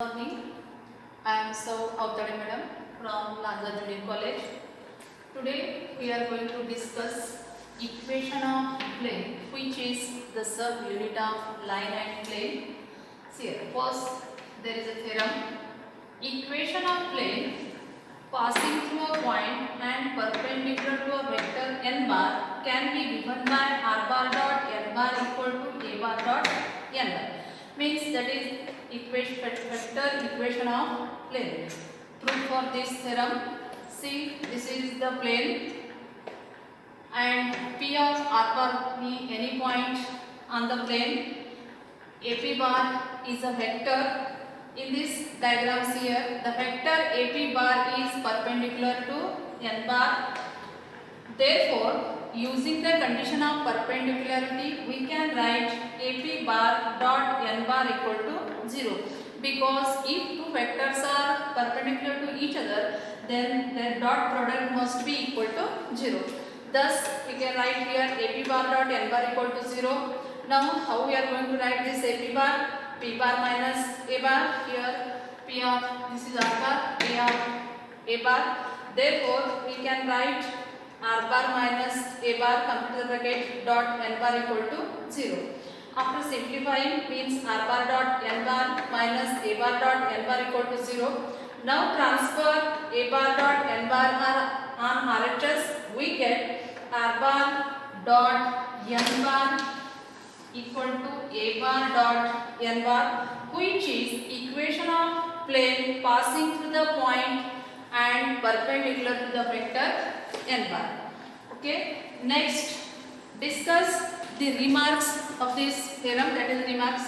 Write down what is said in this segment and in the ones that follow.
Morning. I am Sau Avtade Madam from Lanza Junior College. Today we are going to discuss equation of plane, which is the sub-unit of line and plane. See here, first there is a theorem. Equation of plane passing through a point and perpendicular to a vector n bar can be given by r bar dot n bar equal to a bar dot n bar. Means that is vector equation of plane. Proof for this theorem. See, this is the plane and P of r bar be any point on the plane. AP bar is a vector. In this diagram here, the vector AP bar is perpendicular to n bar. Therefore, using the condition of perpendicularity, we can write AP bar dot n bar equal to 0. Because if two vectors are perpendicular to each other, then their dot product must be equal to 0. Thus, we can write here AP bar dot n bar equal to 0. Now, how we are going to write this AP bar? P bar minus A bar. Here, P of this is R bar, A of A bar. Therefore, we can write r bar minus a bar complete the bracket dot n bar equal to 0. After simplifying means r bar dot n bar minus a bar dot n bar equal to 0. Now transfer a bar dot n bar on RHS. We get r bar dot n bar equal to a bar dot n bar, which is equation of plane passing through the point and perpendicular to the vector n bar. Okay. Next, discuss the remarks of this theorem. That is remarks.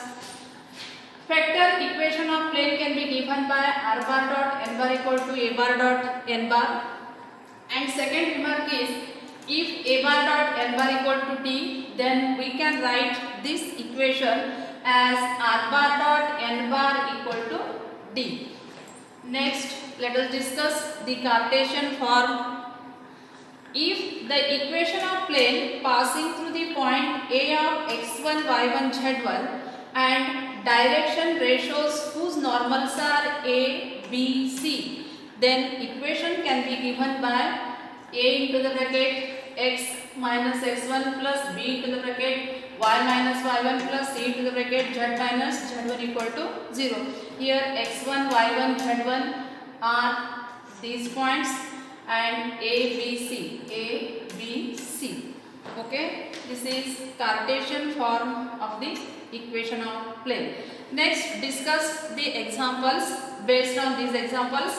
Vector equation of plane can be given by r bar dot n bar equal to a bar dot n bar. And second remark is, if a bar dot n bar equal to t, then we can write this equation as r bar dot n bar equal to d. Next, let us discuss the Cartesian form. If the equation of plane passing through the point A of x1, y1, z1 and direction ratios whose normals are A, B, C, then equation can be given by A into the bracket x minus x1 plus B into the bracket y minus y1 plus C into the bracket z minus z1 equal to 0. Here x1, y1, z1 are these points and A, B, C. Okay, this is Cartesian form of the equation of plane. Next, discuss the examples based on these examples.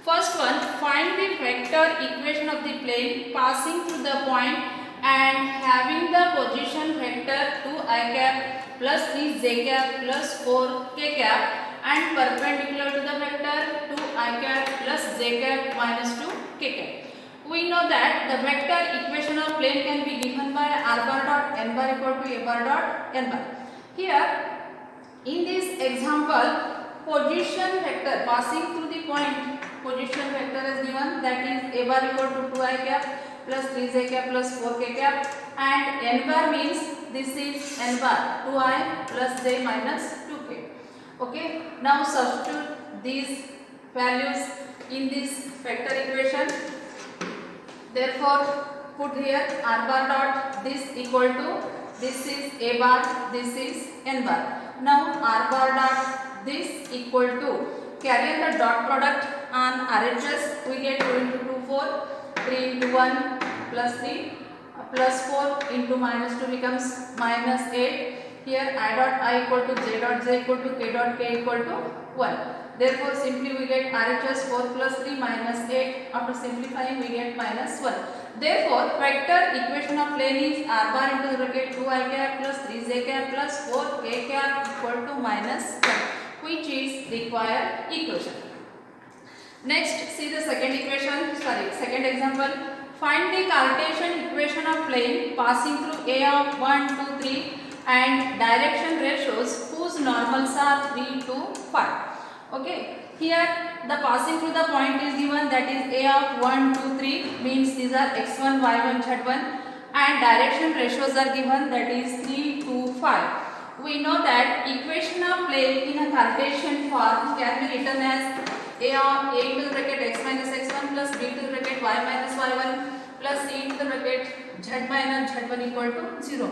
First one, find the vector equation of the plane passing through the point and having the position vector 2i cap plus 3j cap plus 4k cap and perpendicular to the vector 2i cap plus j cap minus 2k cap. We know that the vector equation of plane can be given by r bar dot n bar equal to a bar dot n bar. Here, in this example, position vector passing through the point, position vector is given, that is a bar equal to 2i cap plus 3j cap plus 4k cap, and n bar means this is n bar 2i plus j minus 2k. Okay, now substitute these values in this vector equation. Therefore, put here r bar dot this equal to, this is a bar, this is n bar. Now r bar dot this equal to, carry on the dot product on RHS, we get 2 into 2 4, 3 into 1 plus 3 plus 4 into minus 2 becomes minus 8. Here I dot I equal to j equal to k dot k equal to 1. Therefore, simply we get RHS 4 plus 3 minus 8. After simplifying, we get minus 1. Therefore, vector equation of plane is r bar into the bracket 2i cap plus 3j cap plus 4k cap equal to minus 1, which is required equation. Next, see the second example. Find the Cartesian equation of plane passing through A of 1, 2, 3 and direction ratios whose normals are 3 to 5. Okay, here the passing through the point is given, that is A of 1, 2, 3 means these are x1, y1, z1 and direction ratios are given, that is 3 to 5. we know that equation of plane in a Cartesian form can be written as a into the bracket x minus x1 plus b to the bracket y minus y1 plus c into the bracket z minus z1 equal to 0.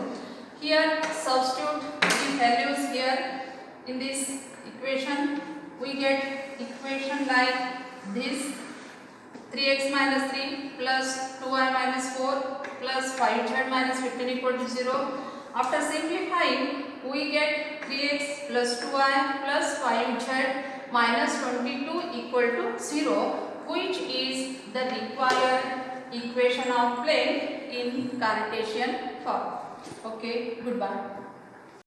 Here substitute the values here in this equation. We get equation like this: 3x minus 3 plus 2y minus 4 plus 5z minus 15 equal to 0. After simplifying, we get 3x plus 2y plus 5z minus 22 equal to 0, which is the required equation of plane in Cartesian form. Okay, goodbye.